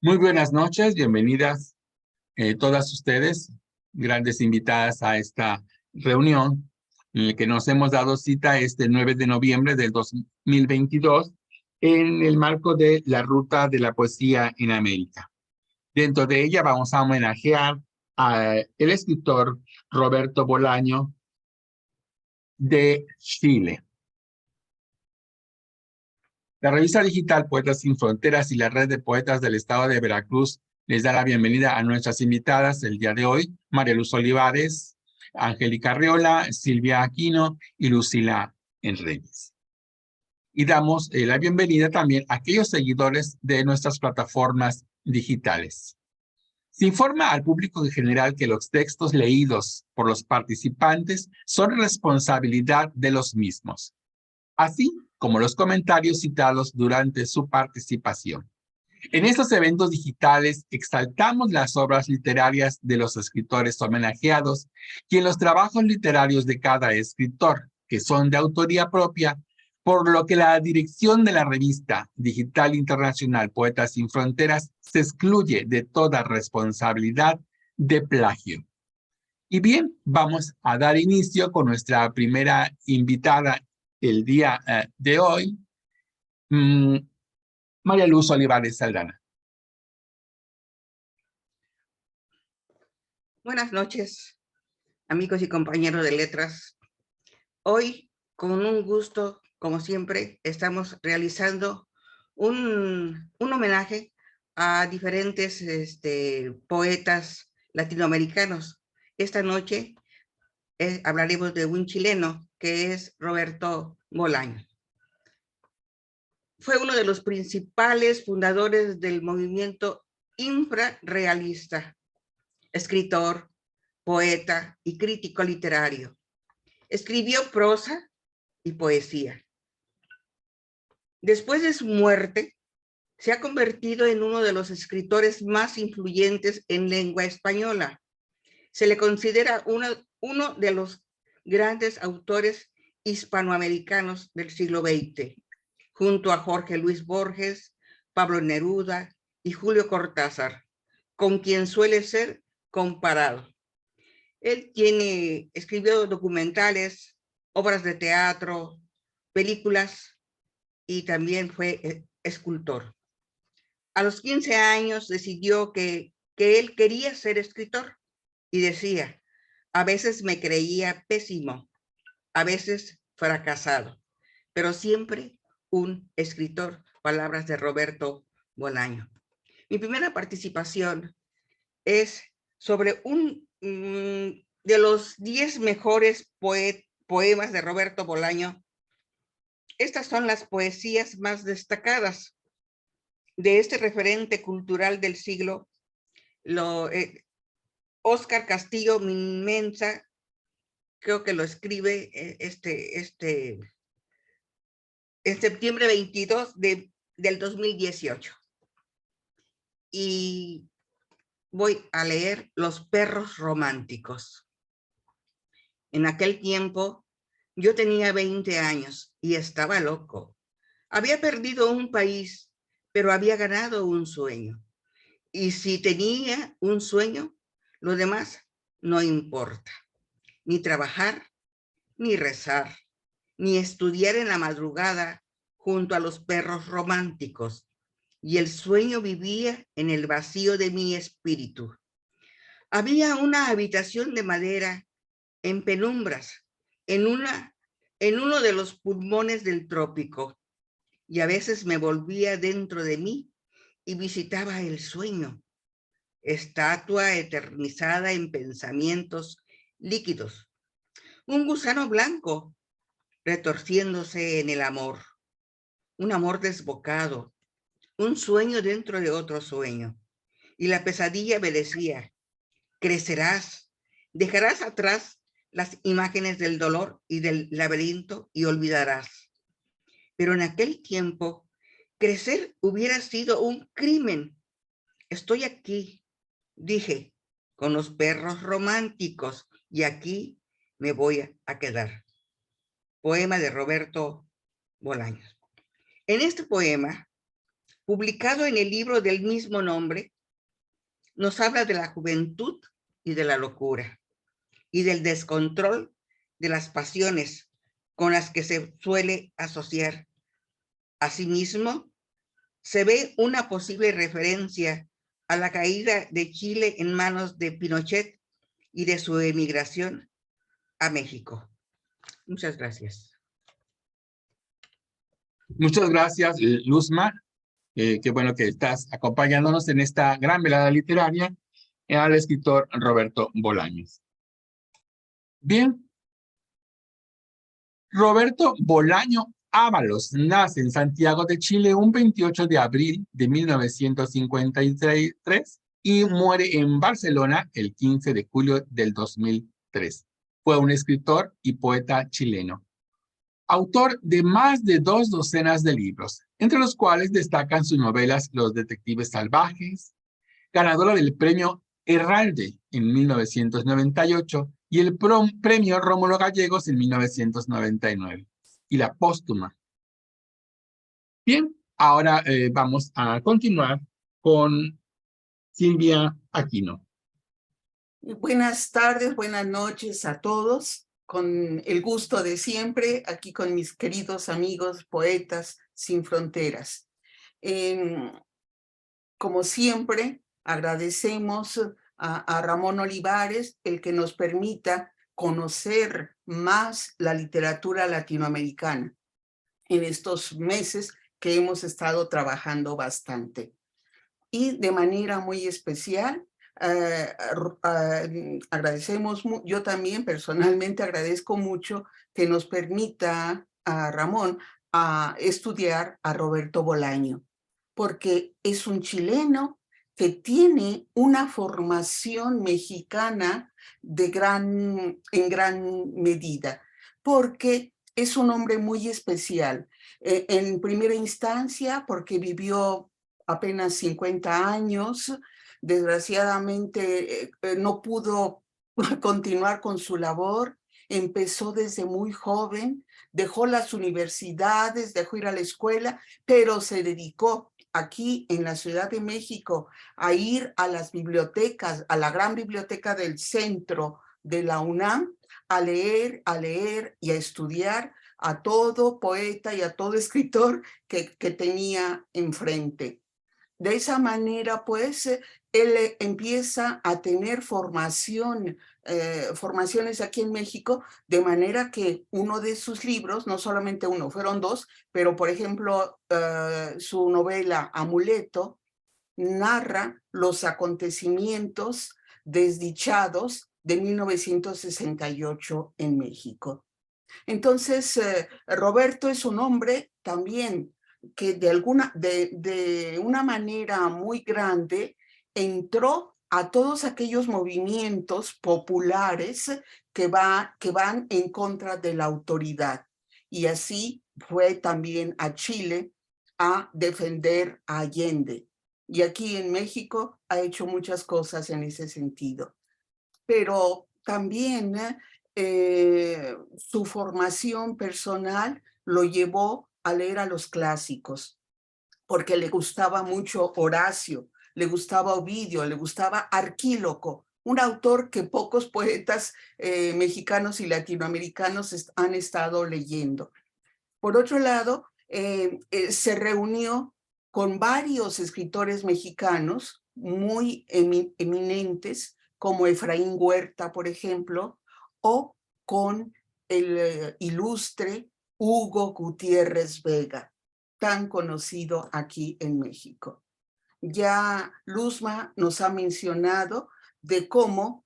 Muy buenas noches, bienvenidas todas ustedes, grandes invitadas a esta reunión en la que nos hemos dado cita este 9 de noviembre del 2022 en el marco de la Ruta de la Poesía en América. Dentro de ella vamos a homenajear al escritor Roberto Bolaño de Chile. La revista digital Poetas Sin Fronteras y la red de poetas del estado de Veracruz les da la bienvenida a nuestras invitadas el día de hoy, María Luz Olivares, Angélica Arreola, Silvia Aquino y Lucila Enríquez. Y damos la bienvenida también a aquellos seguidores de nuestras plataformas digitales. Se informa al público en general que los textos leídos por los participantes son responsabilidad de los mismos, así como los comentarios citados durante su participación. En estos eventos digitales exaltamos las obras literarias de los escritores homenajeados y en los trabajos literarios de cada escritor, que son de autoría propia, por lo que la dirección de la revista digital internacional Poetas Sin Fronteras se excluye de toda responsabilidad de plagio. Y bien, vamos a dar inicio con nuestra primera invitada el día de hoy, María Luz Olivares Saldana. Buenas noches, amigos y compañeros de letras. Hoy, con un gusto, como siempre, estamos realizando un homenaje a diferentes poetas latinoamericanos. Esta noche hablaremos de un chileno que es Roberto Bolaño. Fue uno de los principales fundadores del movimiento infrarrealista, escritor, poeta y crítico literario. Escribió prosa y poesía. Después de su muerte, se ha convertido en uno de los escritores más influyentes en lengua española. Se le considera uno de los grandes autores hispanoamericanos del siglo XX, junto a Jorge Luis Borges, Pablo Neruda y Julio Cortázar, con quien suele ser comparado. Él escribió documentales, obras de teatro, películas y también fue escultor. A los 15 años decidió que él quería ser escritor y decía, a veces me creía pésimo, a veces fracasado, pero siempre un escritor. Palabras de Roberto Bolaño. Mi primera participación es sobre de los 10 mejores poemas de Roberto Bolaño. Estas son las poesías más destacadas de este referente cultural del siglo. Óscar Castillo Minmenza, creo que lo escribe en septiembre 22 del 2018. Y voy a leer Los perros románticos. En aquel tiempo, yo tenía 20 años y estaba loco. Había perdido un país, pero había ganado un sueño. Y si tenía un sueño, lo demás no importa. Ni trabajar, ni rezar, ni estudiar en la madrugada junto a los perros románticos. Y el sueño vivía en el vacío de mi espíritu. Había una habitación de madera en penumbras, en uno de los pulmones del trópico, y a veces me volvía dentro de mí y visitaba el sueño, estatua eternizada en pensamientos líquidos, un gusano blanco retorciéndose en el amor, un amor desbocado, un sueño dentro de otro sueño, y la pesadilla me decía, crecerás, dejarás atrás las imágenes del dolor y del laberinto y olvidarás. Pero en aquel tiempo, crecer hubiera sido un crimen. Estoy aquí, dije, con los perros románticos y aquí me voy a quedar. Poema de Roberto Bolaños. En este poema, publicado en el libro del mismo nombre, nos habla de la juventud y de la locura y del descontrol de las pasiones con las que se suele asociar. Asimismo, se ve una posible referencia a la caída de Chile en manos de Pinochet y de su emigración a México. Muchas gracias. Muchas gracias, Luzma. Qué bueno que estás acompañándonos en esta gran velada literaria al escritor Roberto Bolaños. Bien, Roberto Bolaño Ábalos nace en Santiago de Chile un 28 de abril de 1953 y muere en Barcelona el 15 de julio del 2003. Fue un escritor y poeta chileno, autor de más de 2 docenas de libros, entre los cuales destacan sus novelas Los Detectives Salvajes, ganadora del premio Herralde en 1998 y el premio Rómulo Gallegos en 1999, y la póstuma. Bien, ahora vamos a continuar con Silvia Aquino. Buenas tardes, buenas noches a todos. Con el gusto de siempre, aquí con mis queridos amigos poetas sin fronteras. Como siempre, agradecemos a Ramón Olivares el que nos permita conocer más la literatura latinoamericana en estos meses que hemos estado trabajando bastante. Y de manera muy especial, agradecemos, yo también personalmente agradezco mucho que nos permita a Ramón a estudiar a Roberto Bolaño, porque es un chileno que tiene una formación mexicana en gran medida, porque es un hombre muy especial. En primera instancia, porque vivió apenas 50 años, desgraciadamente no pudo continuar con su labor, empezó desde muy joven, dejó las universidades, dejó ir a la escuela, pero se dedicó aquí en la Ciudad de México a ir a las bibliotecas, a la gran biblioteca del centro de la UNAM, a leer y a estudiar a todo poeta y a todo escritor que tenía enfrente. De esa manera, pues, él empieza a tener formaciones aquí en México, de manera que uno de sus libros, no solamente uno, fueron 2, pero por ejemplo, su novela Amuleto narra los acontecimientos desdichados de 1968 en México. Entonces, Roberto es un hombre también que de una manera muy grande entró a todos aquellos movimientos populares que van en contra de la autoridad. Y así fue también a Chile a defender a Allende. Y aquí en México ha hecho muchas cosas en ese sentido. Pero también su formación personal lo llevó a leer a los clásicos, porque le gustaba mucho Horacio, le gustaba Ovidio, le gustaba Arquíloco, un autor que pocos poetas mexicanos y latinoamericanos han estado leyendo. Por otro lado, se reunió con varios escritores mexicanos muy eminentes, como Efraín Huerta, por ejemplo, o con el ilustre Hugo Gutiérrez Vega, tan conocido aquí en México. Ya Luzma nos ha mencionado de cómo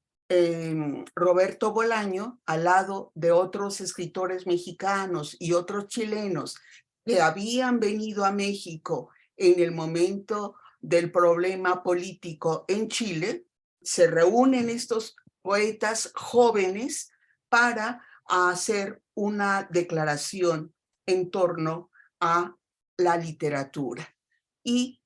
Roberto Bolaño, al lado de otros escritores mexicanos y otros chilenos que habían venido a México en el momento del problema político en Chile, se reúnen estos poetas jóvenes para hacer una declaración en torno a la literatura. Y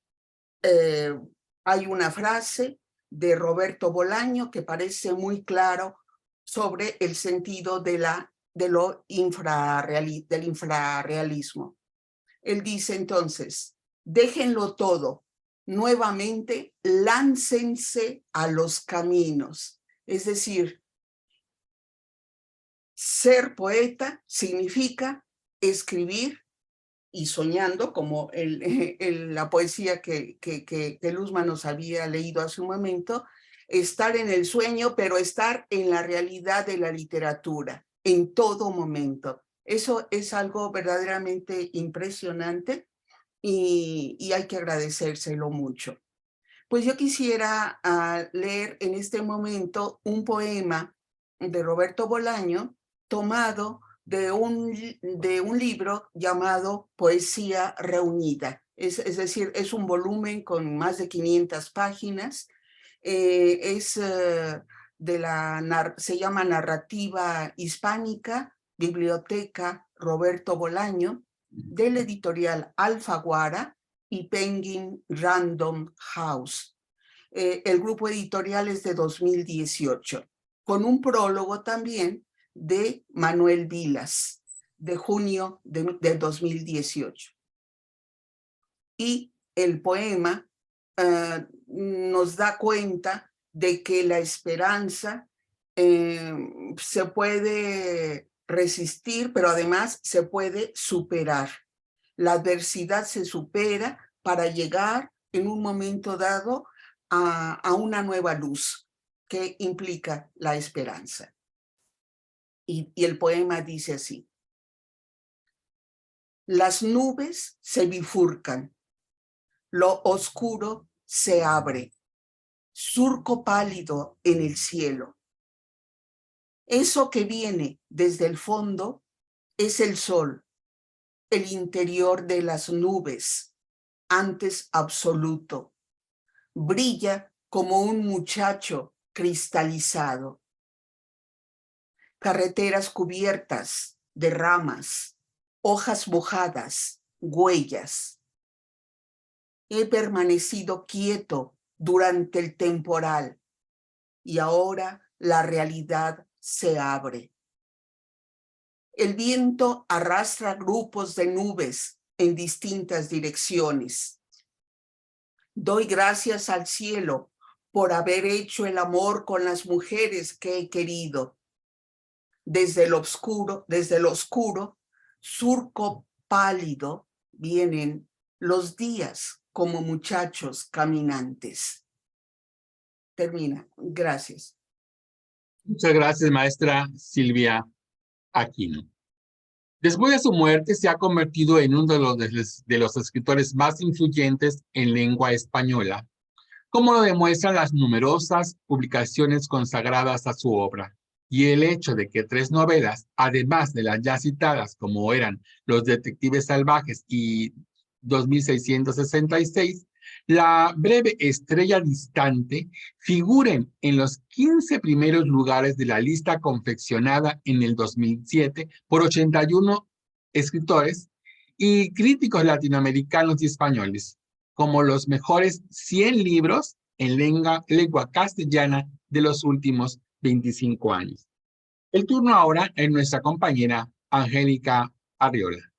hay una frase de Roberto Bolaño que parece muy claro sobre el sentido del infrarrealismo. Él dice entonces, déjenlo todo. Nuevamente, láncense a los caminos. Es decir, ser poeta significa escribir y soñando, como la poesía que Luzma nos había leído hace un momento, estar en el sueño, pero estar en la realidad de la literatura, en todo momento. Eso es algo verdaderamente impresionante y hay que agradecérselo mucho. Pues yo quisiera leer en este momento un poema de Roberto Bolaño tomado de un libro llamado Poesía Reunida. Es decir, es un volumen con más de 500 páginas. Se llama Narrativa Hispánica, Biblioteca Roberto Bolaño, del editorial Alfaguara y Penguin Random House. El grupo editorial es de 2018, con un prólogo también de Manuel Vilas, de junio de 2018. Y el poema nos da cuenta de que la esperanza se puede resistir, pero además se puede superar. La adversidad se supera para llegar en un momento dado a una nueva luz que implica la esperanza. Y el poema dice así: las nubes se bifurcan, lo oscuro se abre, surco pálido en el cielo. Eso que viene desde el fondo es el sol, el interior de las nubes, antes absoluto. Brilla como un muchacho cristalizado. Carreteras cubiertas de ramas, hojas mojadas, huellas. He permanecido quieto durante el temporal y ahora la realidad se abre. El viento arrastra grupos de nubes en distintas direcciones. Doy gracias al cielo por haber hecho el amor con las mujeres que he querido. Desde el oscuro, surco pálido, vienen los días como muchachos caminantes. Termina. Gracias. Muchas gracias, maestra Silvia Aquino. Después de su muerte, se ha convertido en uno de los escritores más influyentes en lengua española, como lo demuestran las numerosas publicaciones consagradas a su obra, y el hecho de que 3 novelas, además de las ya citadas, como eran Los Detectives Salvajes y 2666, La breve estrella distante, figuren en los 15 primeros lugares de la lista confeccionada en el 2007 por 81 escritores y críticos latinoamericanos y españoles, como los mejores 100 libros en lengua castellana de los últimos 25 años. El turno ahora es nuestra compañera Angélica Arriola.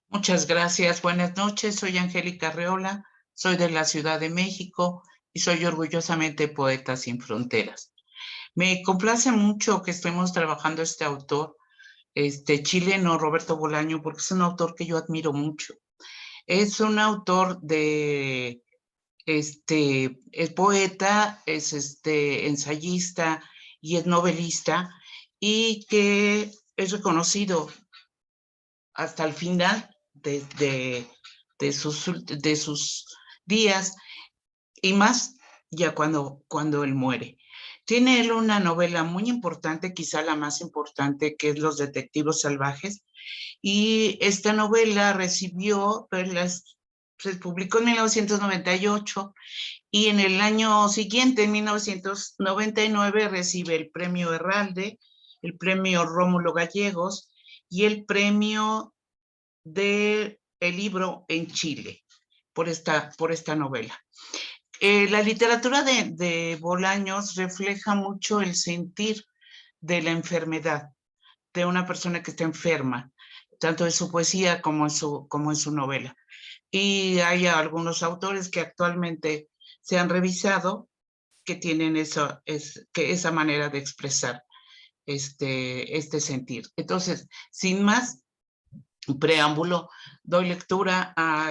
Muchas gracias. Buenas noches. Soy Angélica Arriola, soy de la Ciudad de México y soy orgullosamente poeta sin fronteras. Me complace mucho que estemos trabajando este autor chileno, Roberto Bolaño, porque es un autor que yo admiro mucho. Es un autor de, es poeta, es ensayista y es novelista, y que es reconocido hasta el final de sus días, y más ya cuando él muere. Tiene él una novela muy importante, quizá la más importante, que es Los Detectives Salvajes, y esta novela se publicó en 1998, y en el año siguiente, en 1999, recibe el premio Herralde, el premio Rómulo Gallegos y el premio del libro en Chile por esta novela. La literatura de Bolaños refleja mucho el sentir de la enfermedad, de una persona que está enferma. tanto en su poesía como en su novela. Y hay algunos autores que actualmente se han revisado que tienen esa manera de expresar este sentir. Entonces, sin más preámbulo, doy lectura a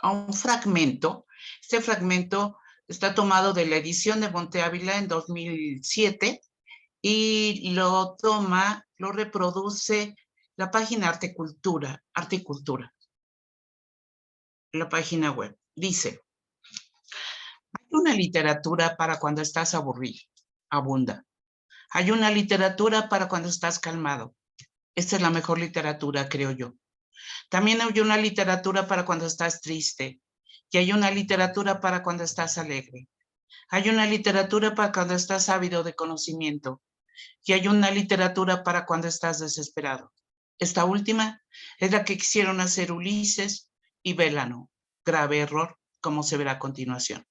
un fragmento. Este fragmento está tomado de la edición de Monte Ávila en 2007 y lo reproduce la página Artecultura, la página web. Dice: hay una literatura para cuando estás aburrido, abunda. Hay una literatura para cuando estás calmado. Esta es la mejor literatura, creo yo. También hay una literatura para cuando estás triste. Y hay una literatura para cuando estás alegre. Hay una literatura para cuando estás ávido de conocimiento. Y hay una literatura para cuando estás desesperado. Esta última es la que quisieron hacer Ulises y Vélano. Grave error, como se verá a continuación.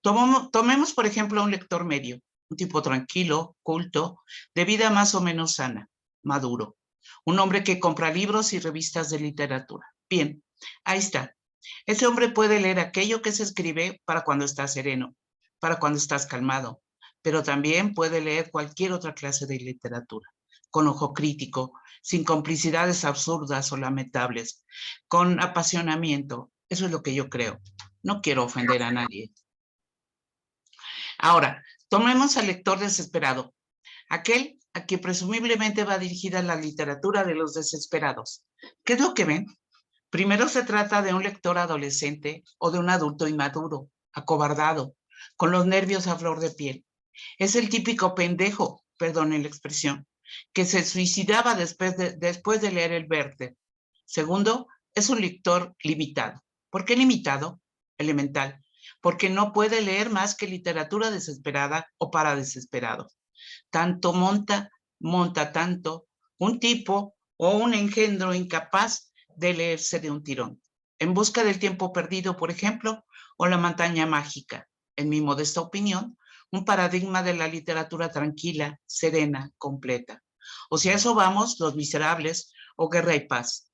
Tomemos, por ejemplo, a un lector medio, un tipo tranquilo, culto, de vida más o menos sana, maduro. Un hombre que compra libros y revistas de literatura. Bien, ahí está. Ese hombre puede leer aquello que se escribe para cuando estás sereno, para cuando estás calmado, pero también puede leer cualquier otra clase de literatura, con ojo crítico, sin complicidades absurdas o lamentables, con apasionamiento. Eso es lo que yo creo. No quiero ofender a nadie. Ahora, tomemos al lector desesperado, aquel a quien presumiblemente va dirigida la literatura de los desesperados. ¿Qué es lo que ven? Primero se trata de un lector adolescente o de un adulto inmaduro, acobardado, con los nervios a flor de piel. Es el típico pendejo, perdonen la expresión, que se suicidaba después de leer el Werther. Segundo, es un lector limitado. ¿Por qué limitado? Elemental. Porque no puede leer más que literatura desesperada o para desesperados. Tanto monta tanto un tipo o un engendro incapaz de leerse de un tirón. En busca del tiempo perdido, por ejemplo, o La montaña mágica. En mi modesta opinión, un paradigma de la literatura tranquila, serena, completa. O si a eso vamos, Los Miserables o Guerra y Paz.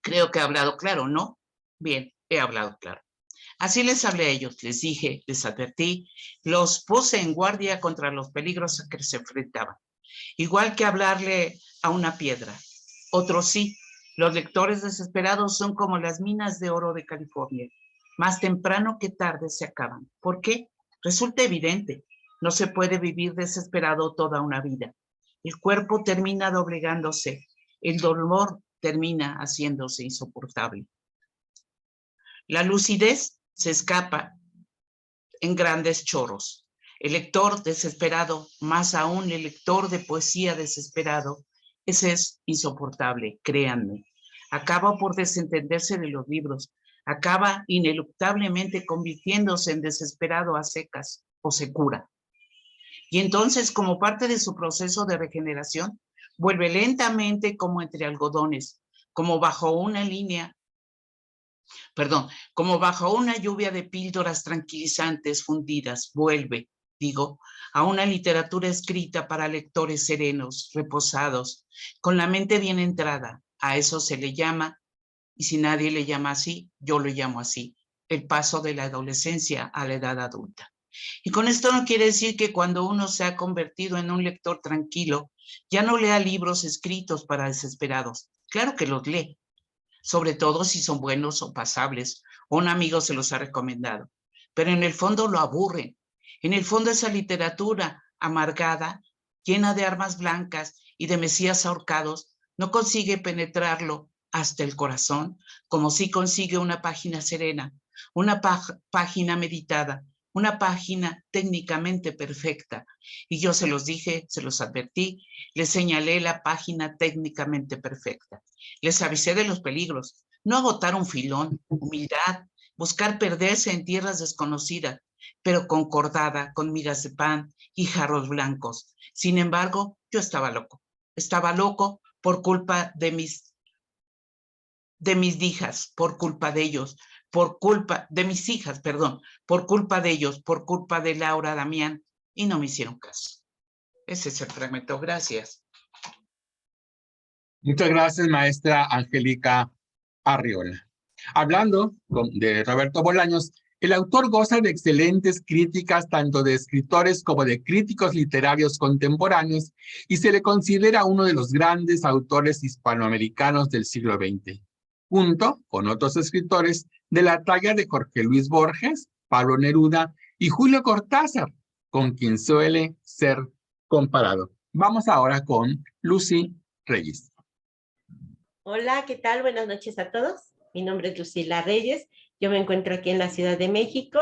Creo que he hablado claro, ¿no? Bien, he hablado claro. Así les hablé a ellos, les dije, les advertí, los puse en guardia contra los peligros a que se enfrentaban. Igual que hablarle a una piedra. Otros sí, los lectores desesperados son como las minas de oro de California. Más temprano que tarde se acaban. ¿Por qué? Resulta evidente. No se puede vivir desesperado toda una vida. El cuerpo termina doblegándose. El dolor termina haciéndose insoportable. La lucidez se escapa en grandes chorros. El lector desesperado, más aún el lector de poesía desesperado, ese es insoportable, créanme. Acaba por desentenderse de los libros, acaba ineluctablemente convirtiéndose en desesperado a secas o se cura. Y entonces, como parte de su proceso de regeneración, vuelve lentamente como entre algodones, como bajo una lluvia de píldoras tranquilizantes fundidas, vuelve, a una literatura escrita para lectores serenos, reposados, con la mente bien entrada. A eso se le llama, y si nadie le llama así, yo lo llamo así, el paso de la adolescencia a la edad adulta. Y con esto no quiere decir que cuando uno se ha convertido en un lector tranquilo, ya no lea libros escritos para desesperados. Claro que los lee, sobre todo si son buenos o pasables, o un amigo se los ha recomendado. Pero en el fondo lo aburren. En el fondo esa literatura amargada, llena de armas blancas y de mesías ahorcados, no consigue penetrarlo hasta el corazón, como sí consigue una página serena, una página meditada, una página técnicamente perfecta. Y yo se los dije, se los advertí, les señalé la página técnicamente perfecta. Les avisé de los peligros, no agotar un filón, humildad, buscar perderse en tierras desconocidas, pero concordada con migas de pan y jarros blancos. Sin embargo, yo estaba loco por culpa de mis hijas, por culpa de ellos, por culpa de mis hijas, perdón, por culpa de ellos, por culpa de Laura, Damián, y no me hicieron caso. Ese es el fragmento, gracias. Muchas gracias, maestra Angélica Arriola. Hablando de Roberto Bolaños, el autor goza de excelentes críticas tanto de escritores como de críticos literarios contemporáneos y se le considera uno de los grandes autores hispanoamericanos del siglo XX, junto con otros escritores de la talla de Jorge Luis Borges, Pablo Neruda y Julio Cortázar, con quien suele ser comparado. Vamos ahora con Lucy Reyes. Hola, ¿qué tal? Buenas noches a todos. Mi nombre es Lucila Reyes. Yo me encuentro aquí en la Ciudad de México.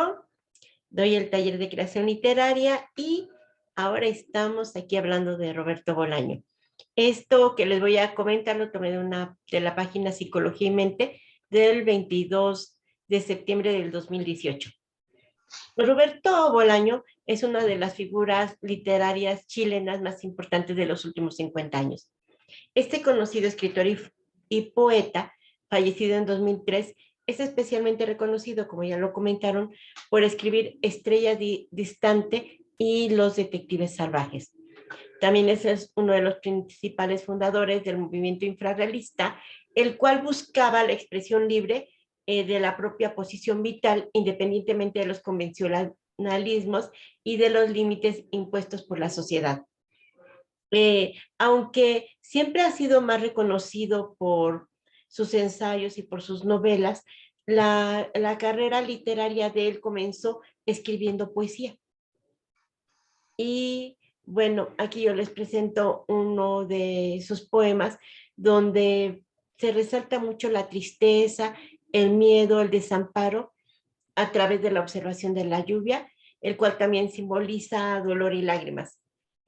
Doy el taller de creación literaria y ahora estamos aquí hablando de Roberto Bolaño. Esto que les voy a comentar lo tomé de la página Psicología y Mente del 22 de septiembre del 2018. Roberto Bolaño es una de las figuras literarias chilenas más importantes de los últimos 50 años. Este conocido escritor y poeta, fallecido en 2003, es especialmente reconocido, como ya lo comentaron, por escribir Estrella Distante y Los Detectives Salvajes. También es uno de los principales fundadores del movimiento infrarrealista, el cual buscaba la expresión libre de la propia posición vital, independientemente de los convencionalismos y de los límites impuestos por la sociedad. Aunque siempre ha sido más reconocido por sus ensayos y por sus novelas, la carrera literaria de él comenzó escribiendo poesía. Y bueno, aquí yo les presento uno de sus poemas donde se resalta mucho la tristeza, el miedo, el desamparo a través de la observación de la lluvia, el cual también simboliza dolor y lágrimas.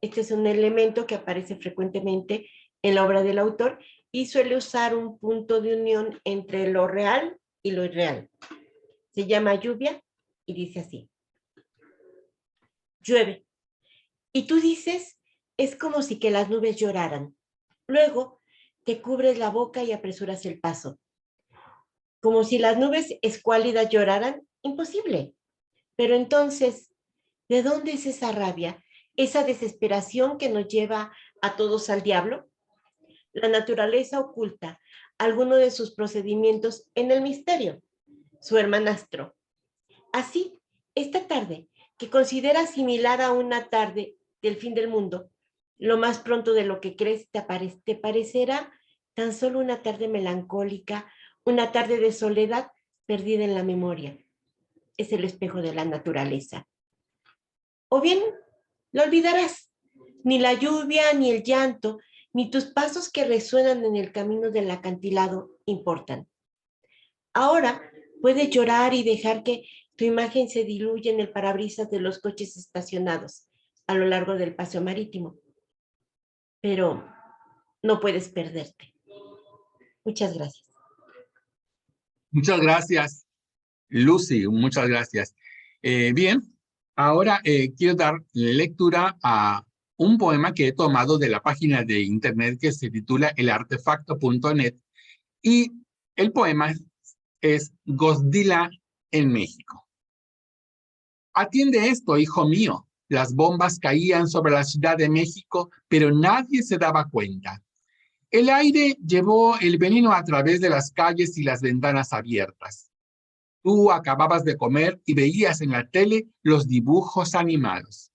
Este es un elemento que aparece frecuentemente en la obra del autor y suele usar un punto de unión entre lo real y lo irreal. Se llama Lluvia y dice así: llueve, y tú dices, es como si que las nubes lloraran. Luego te cubres la boca y apresuras el paso. Como si las nubes escuálidas lloraran, imposible. Pero entonces, ¿de dónde es esa rabia, esa desesperación que nos lleva a todos al diablo? La naturaleza oculta alguno de sus procedimientos en el misterio, su hermanastro. Así, esta tarde, que considera similar a una tarde del fin del mundo, lo más pronto de lo que crees te parecerá tan solo una tarde melancólica, una tarde de soledad perdida en la memoria. Es el espejo de la naturaleza. O bien, lo olvidarás. Ni la lluvia, ni el llanto, ni tus pasos que resuenan en el camino del acantilado importan. Ahora puedes llorar y dejar que tu imagen se diluya en el parabrisas de los coches estacionados a lo largo del paseo marítimo. Pero no puedes perderte. Muchas gracias. Muchas gracias, Lucy, muchas gracias. Bien, ahora quiero dar lectura a un poema que he tomado de la página de internet que se titula elartefacto.net y el poema es Gozdila en México. Atiende esto, hijo mío. Las bombas caían sobre la Ciudad de México, pero nadie se daba cuenta. El aire llevó el veneno a través de las calles y las ventanas abiertas. Tú acababas de comer y veías en la tele los dibujos animados.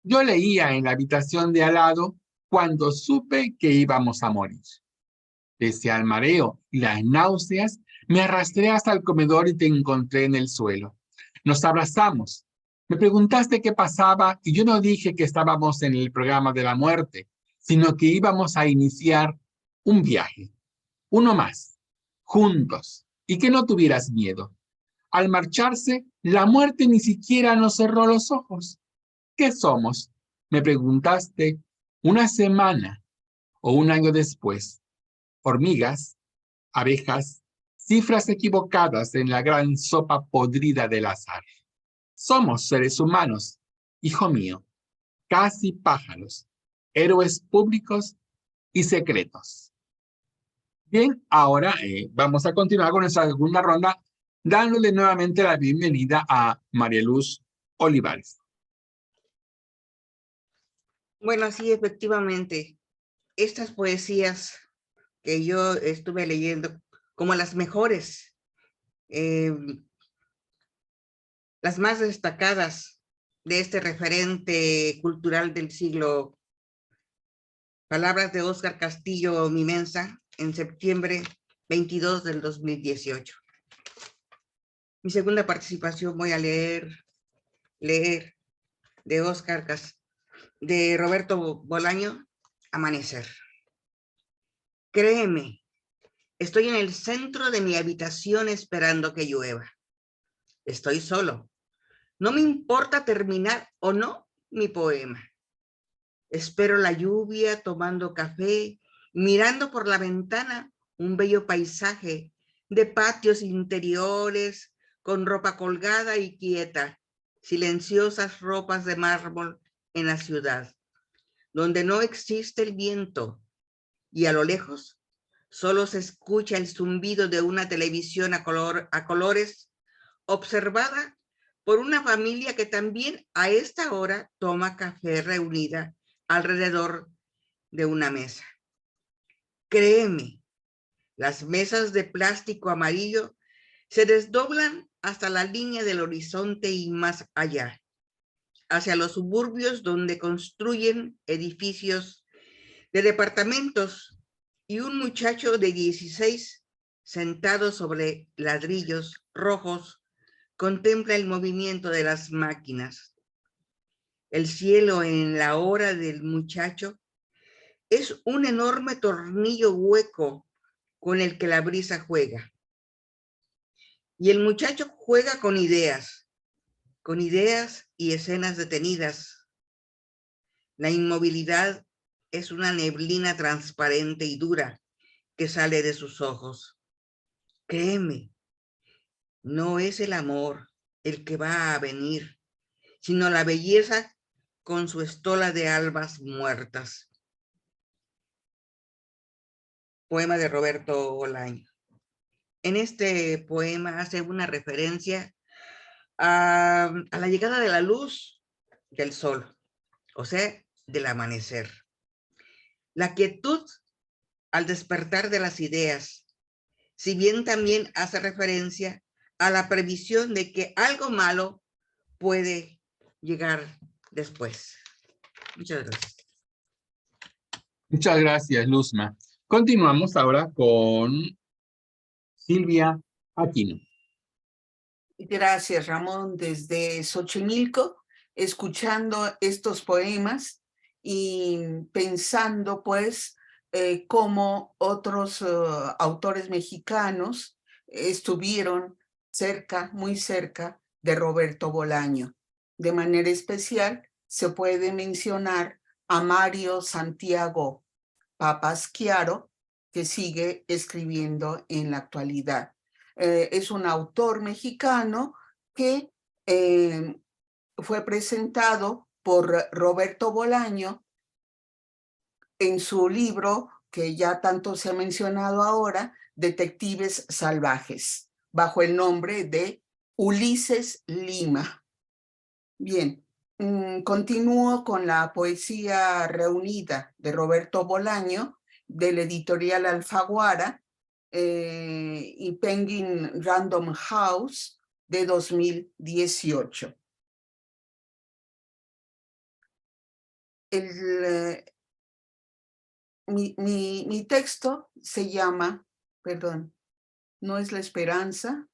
Yo leía en la habitación de al lado cuando supe que íbamos a morir. Pese al mareo y las náuseas, me arrastré hasta el comedor y te encontré en el suelo. Nos abrazamos. Me preguntaste qué pasaba y yo no dije que estábamos en el programa de la muerte, sino que íbamos a iniciar un viaje, uno más, juntos, y que no tuvieras miedo. Al marcharse, la muerte ni siquiera nos cerró los ojos. ¿Qué somos? Me preguntaste una semana o un año después. Hormigas, abejas, cifras equivocadas en la gran sopa podrida del azar. Somos seres humanos, hijo mío, casi pájaros, héroes públicos y secretos. Bien, ahora vamos a continuar con nuestra segunda ronda, dándole nuevamente la bienvenida a María Luz Olivares. Bueno, sí, efectivamente, estas poesías que yo estuve leyendo como las mejores, las más destacadas de este referente cultural del siglo. Palabras de Óscar Castillo Mimensa, en septiembre 22 del 2018. Mi segunda participación voy a leer de de Roberto Bolaño, Amanecer. Créeme, estoy en el centro de mi habitación esperando que llueva. Estoy solo. No me importa terminar o no mi poema. Espero la lluvia tomando café, mirando por la ventana un bello paisaje de patios interiores con ropa colgada y quieta, silenciosas ropas de mármol en la ciudad, donde no existe el viento y a lo lejos solo se escucha el zumbido de una televisión a colores observada por una familia que también a esta hora toma café reunida alrededor de una mesa. Créeme, las mesas de plástico amarillo se desdoblan hasta la línea del horizonte y más allá, hacia los suburbios donde construyen edificios de departamentos y un muchacho de 16 sentado sobre ladrillos rojos contempla el movimiento de las máquinas. El cielo en la hora del muchacho es un enorme tornillo hueco con el que la brisa juega. Y el muchacho juega con ideas y escenas detenidas. La inmovilidad es una neblina transparente y dura que sale de sus ojos. Créeme, no es el amor el que va a venir, sino la belleza con su estola de albas muertas. Poema de Roberto Bolaño. En este poema hace una referencia a la llegada de la luz del sol, o sea, del amanecer. La quietud al despertar de las ideas, si bien también hace referencia a la previsión de que algo malo puede llegar después. Muchas gracias. Muchas gracias, Luzma. Continuamos ahora con Silvia Aquino. Gracias, Ramón, desde Xochimilco, escuchando estos poemas y pensando, pues, cómo otros autores mexicanos estuvieron cerca, muy cerca de Roberto Bolaño. De manera especial, se puede mencionar a Mario Santiago Papasquiaro, que sigue escribiendo en la actualidad. Es un autor mexicano que fue presentado por Roberto Bolaño en su libro, que ya tanto se ha mencionado ahora, Detectives Salvajes, bajo el nombre de Ulises Lima. Bien, continúo con la poesía reunida de Roberto Bolaño, del editorial Alfaguara, y Penguin Random House de 2018. Mi texto se llama, perdón, no es La Esperanza,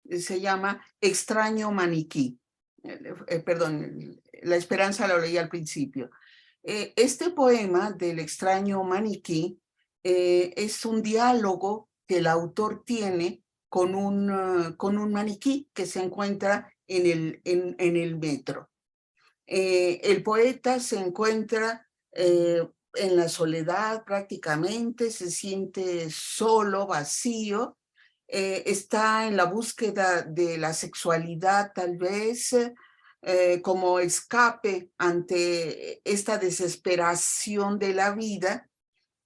se llama Extraño Maniquí. Perdón, La Esperanza lo leí al principio. Este poema del extraño maniquí es un diálogo que el autor tiene con un maniquí que se encuentra en el metro. El poeta se encuentra en la soledad prácticamente, se siente solo, vacío, está en la búsqueda de la sexualidad tal vez, como escape ante esta desesperación de la vida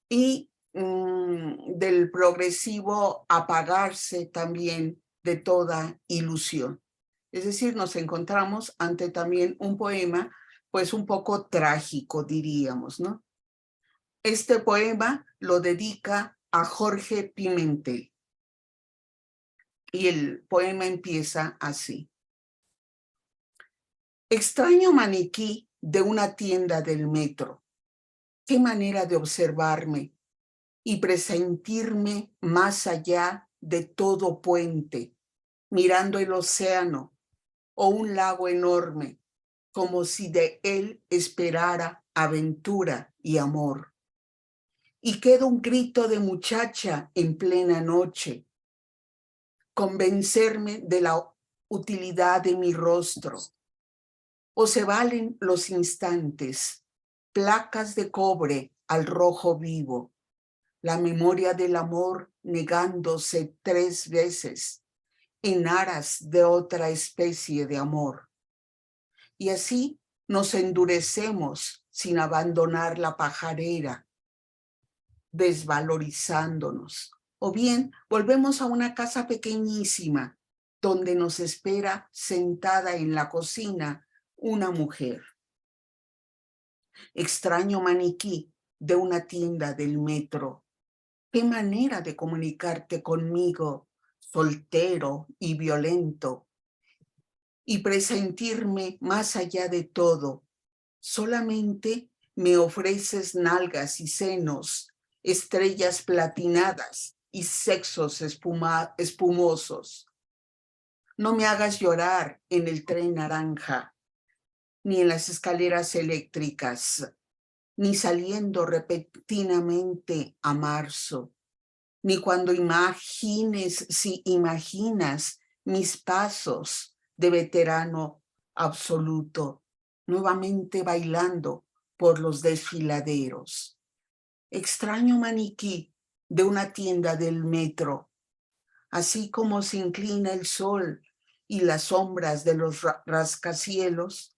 y del progresivo apagarse también de toda ilusión. Es decir, nos encontramos ante también un poema pues un poco trágico, diríamos, ¿no? Este poema lo dedica a Jorge Pimentel. Y el poema empieza así. Extraño maniquí de una tienda del metro. Qué manera de observarme y presentirme más allá de todo puente, mirando el océano o un lago enorme, como si de él esperara aventura y amor. Y queda un grito de muchacha en plena noche, convencerme de la utilidad de mi rostro. O se valen los instantes, placas de cobre al rojo vivo, la memoria del amor negándose 3 veces en aras de otra especie de amor. Y así nos endurecemos sin abandonar la pajarera, desvalorizándonos. O bien volvemos a una casa pequeñísima donde nos espera sentada en la cocina una mujer. Extraño maniquí de una tienda del metro. Qué manera de comunicarte conmigo, soltero y violento, y presentirme más allá de todo. Solamente me ofreces nalgas y senos, estrellas platinadas y sexos espumosos. No me hagas llorar en el tren naranja, ni en las escaleras eléctricas, ni saliendo repentinamente a marzo, ni cuando si imaginas mis pasos de veterano absoluto, nuevamente bailando por los desfiladeros. Extraño maniquí de una tienda del metro, así como se inclina el sol y las sombras de los rascacielos,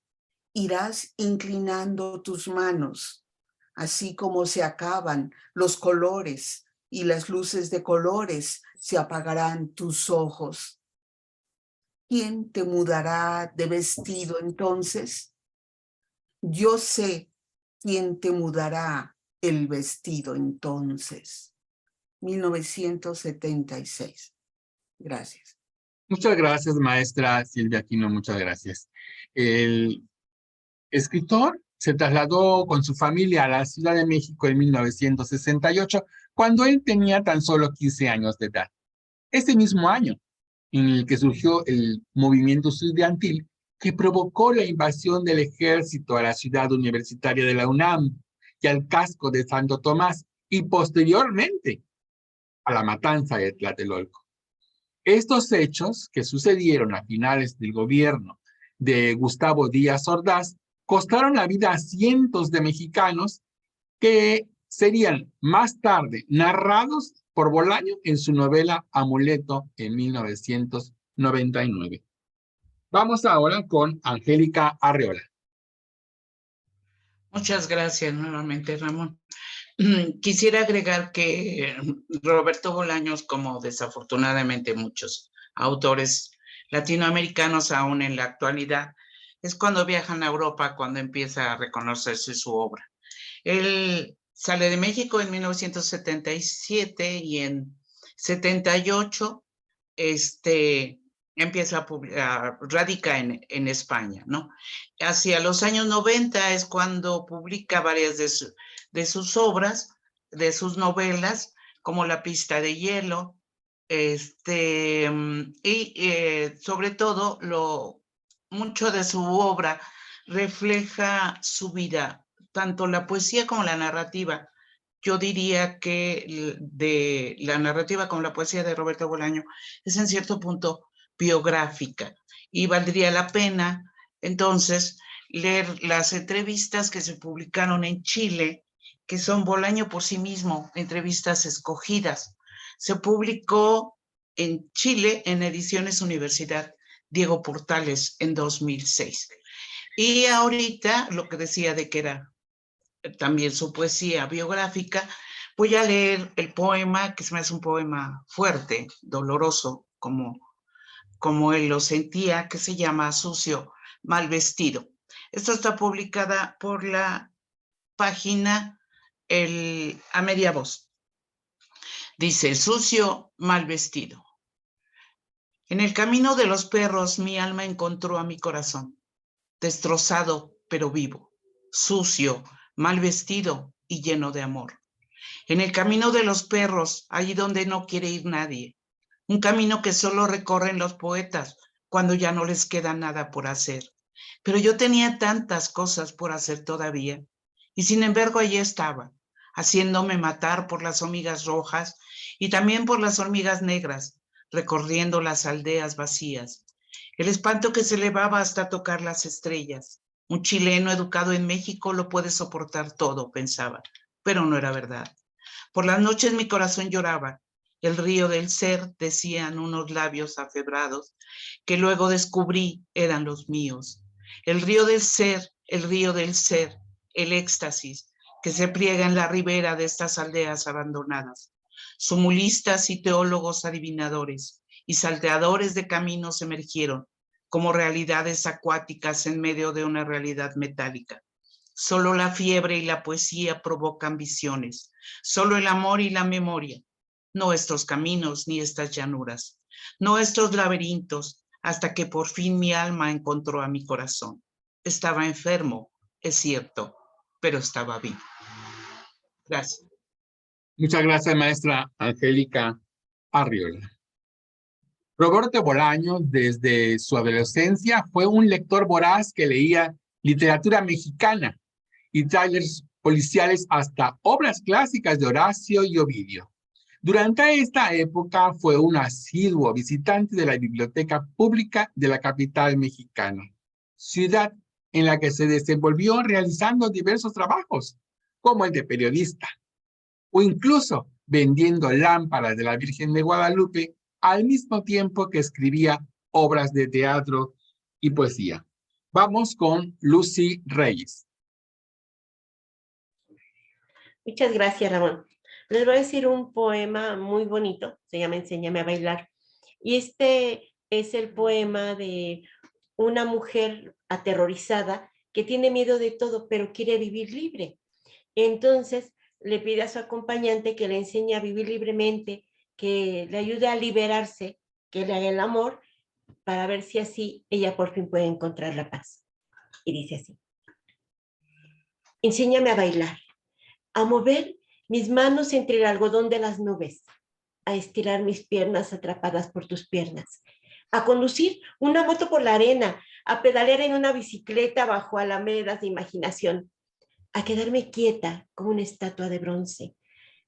irás inclinando tus manos, así como se acaban los colores y las luces de colores se apagarán tus ojos. ¿Quién te mudará de vestido entonces? Yo sé quién te mudará el vestido entonces. 1976. Gracias. Muchas gracias, maestra Silvia Aquino, muchas gracias. El escritor se trasladó con su familia a la Ciudad de México en 1968, cuando él tenía tan solo 15 años de edad. Ese mismo año, en el que surgió el movimiento estudiantil que provocó la invasión del ejército a la ciudad universitaria de la UNAM y al casco de Santo Tomás, y posteriormente a la matanza de Tlatelolco. Estos hechos, que sucedieron a finales del gobierno de Gustavo Díaz Ordaz, costaron la vida a cientos de mexicanos que serían más tarde narrados por Bolaño en su novela Amuleto en 1999. Vamos ahora con Angélica Arreola. Muchas gracias nuevamente, Ramón. Quisiera agregar que Roberto Bolaños, como desafortunadamente muchos autores latinoamericanos aún en la actualidad, es cuando viajan a Europa cuando empieza a reconocerse su obra. Él sale de México en 1977 y en 78 empieza a radica en España, ¿no? Hacia los años 90 es cuando publica varias de sus obras, de sus novelas, como La pista de hielo, y sobre todo mucho de su obra refleja su vida, tanto la poesía como la narrativa. Yo diría que de la narrativa como la poesía de Roberto Bolaño es en cierto punto biográfica, y valdría la pena entonces leer las entrevistas que se publicaron en Chile, que son Bolaño por sí mismo, entrevistas escogidas. Se publicó en Chile en Ediciones Universidad Diego Portales en 2006. Y ahorita lo que decía de que era también su poesía biográfica, voy a leer el poema, que se me hace un poema fuerte, doloroso, como él lo sentía, que se llama Sucio, mal vestido. Esto está publicada por la página A Media Voz. Dice, sucio, mal vestido. En el camino de los perros mi alma encontró a mi corazón, destrozado pero vivo, sucio, mal vestido y lleno de amor. En el camino de los perros, allí donde no quiere ir nadie, un camino que solo recorren los poetas cuando ya no les queda nada por hacer. Pero yo tenía tantas cosas por hacer todavía, y sin embargo allí estaba, haciéndome matar por las hormigas rojas y también por las hormigas negras, recorriendo las aldeas vacías. El espanto que se elevaba hasta tocar las estrellas. Un chileno educado en México lo puede soportar todo, pensaba, pero no era verdad. Por las noches mi corazón lloraba. El río del ser, decían unos labios afebrados, que luego descubrí eran los míos. El río del ser, el éxtasis, que se pliega en la ribera de estas aldeas abandonadas. Sumulistas y teólogos adivinadores y salteadores de caminos emergieron como realidades acuáticas en medio de una realidad metálica. Solo la fiebre y la poesía provocan visiones, solo el amor y la memoria, no estos caminos ni estas llanuras, no estos laberintos, hasta que por fin mi alma encontró a mi corazón. Estaba enfermo, es cierto, pero estaba vivo. Gracias. Muchas gracias, maestra Angélica Arriola. Roberto Bolaño, desde su adolescencia, fue un lector voraz que leía literatura mexicana y thrillers policiales hasta obras clásicas de Horacio y Ovidio. Durante esta época fue un asiduo visitante de la Biblioteca Pública de la capital mexicana, ciudad en la que se desenvolvió realizando diversos trabajos, como el de periodista, o incluso vendiendo lámparas de la Virgen de Guadalupe al mismo tiempo que escribía obras de teatro y poesía. Vamos con Lucy Reyes. Muchas gracias, Ramón. Les voy a decir un poema muy bonito, se llama Enséñame a bailar. Y este es el poema de una mujer aterrorizada que tiene miedo de todo, pero quiere vivir libre. Entonces le pide a su acompañante que le enseñe a vivir libremente, que le ayude a liberarse, que le haga el amor, para ver si así ella por fin puede encontrar la paz. Y dice así: enséñame a bailar, a mover mis manos entre el algodón de las nubes, a estirar mis piernas atrapadas por tus piernas, a conducir una moto por la arena, a pedalear en una bicicleta bajo alamedas de imaginación, a quedarme quieta como una estatua de bronce,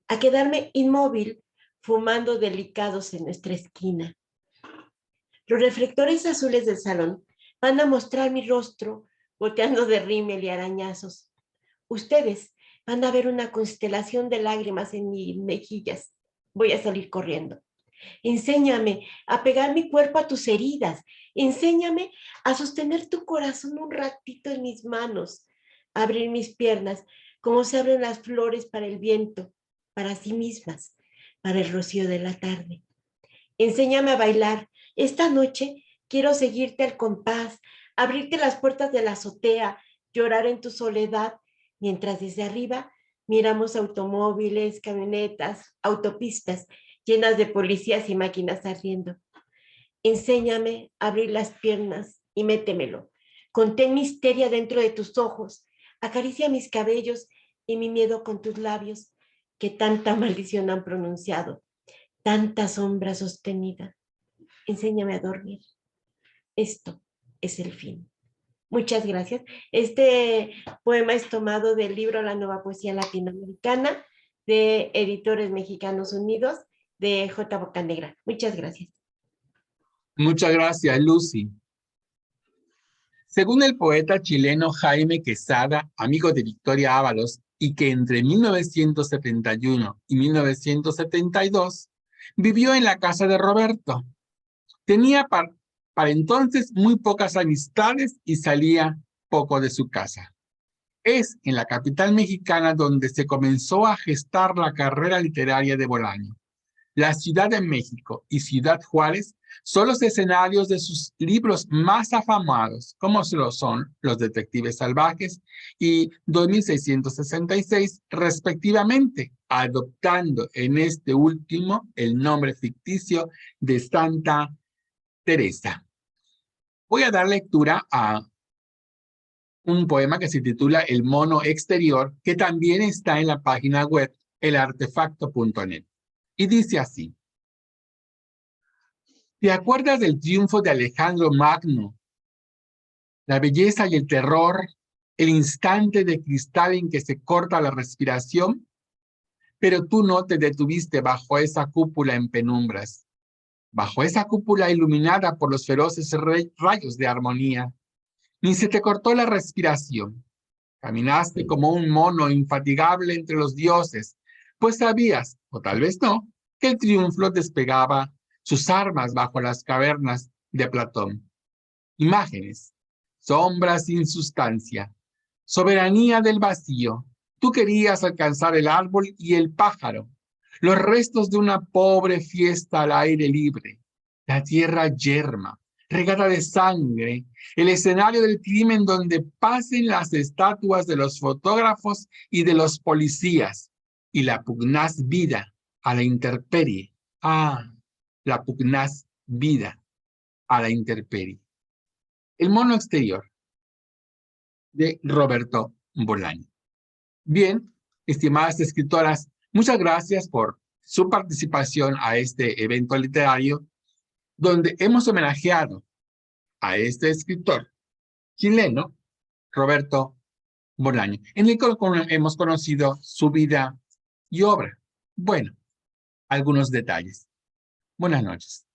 a quedarme inmóvil fumando delicados en nuestra esquina. Los reflectores azules del salón van a mostrar mi rostro goteando de rímel y arañazos. Ustedes van a ver una constelación de lágrimas en mis mejillas. Voy a salir corriendo. Enséñame a pegar mi cuerpo a tus heridas. Enséñame a sostener tu corazón un ratito en mis manos. A abrir mis piernas como se abren las flores para el viento, para sí mismas, para el rocío de la tarde. Enséñame a bailar. Esta noche quiero seguirte al compás, abrirte las puertas de la azotea, llorar en tu soledad, mientras desde arriba miramos automóviles, camionetas, autopistas llenas de policías y máquinas ardiendo. Enséñame a abrir las piernas y métemelo. Contén mi histeria dentro de tus ojos. Acaricia mis cabellos y mi miedo con tus labios, que tanta maldición han pronunciado, tanta sombra sostenida. Enséñame a dormir. Esto es el fin. Muchas gracias. Este poema es tomado del libro La Nueva Poesía Latinoamericana de Editores Mexicanos Unidos de J. Bocanegra. Muchas gracias. Muchas gracias, Lucy. Según el poeta chileno Jaime Quesada, amigo de Victoria Ábalos, y que entre 1971 y 1972 vivió en la casa de Roberto, tenía para entonces muy pocas amistades y salía poco de su casa. Es en la capital mexicana donde se comenzó a gestar la carrera literaria de Bolaño. La Ciudad de México y Ciudad Juárez son los escenarios de sus libros más afamados, como lo son Los Detectives Salvajes y 2666, respectivamente, adoptando en este último el nombre ficticio de Santa Teresa. Voy a dar lectura a un poema que se titula El mono exterior, que también está en la página web elartefacto.net. Y dice así: ¿te acuerdas del triunfo de Alejandro Magno? La belleza y el terror, el instante de cristal en que se corta la respiración, pero tú no te detuviste bajo esa cúpula en penumbras, bajo esa cúpula iluminada por los feroces rayos de armonía, ni se te cortó la respiración. Caminaste como un mono infatigable entre los dioses, pues sabías, o tal vez no, que el triunfo despegaba sus armas bajo las cavernas de Platón. Imágenes, sombras sin sustancia, soberanía del vacío. Tú querías alcanzar el árbol y el pájaro, los restos de una pobre fiesta al aire libre, la tierra yerma, regada de sangre, el escenario del crimen donde pasen las estatuas de los fotógrafos y de los policías, y la pugnaz vida a la intemperie. Ah, la pugnaz vida a la intemperie. El mono exterior, de Roberto Bolaño. Bien, estimadas escritoras, muchas gracias por su participación a este evento literario, donde hemos homenajeado a este escritor chileno, Roberto Bolaño, en el que hemos conocido su vida y obra. Bueno, algunos detalles. Buenas noches.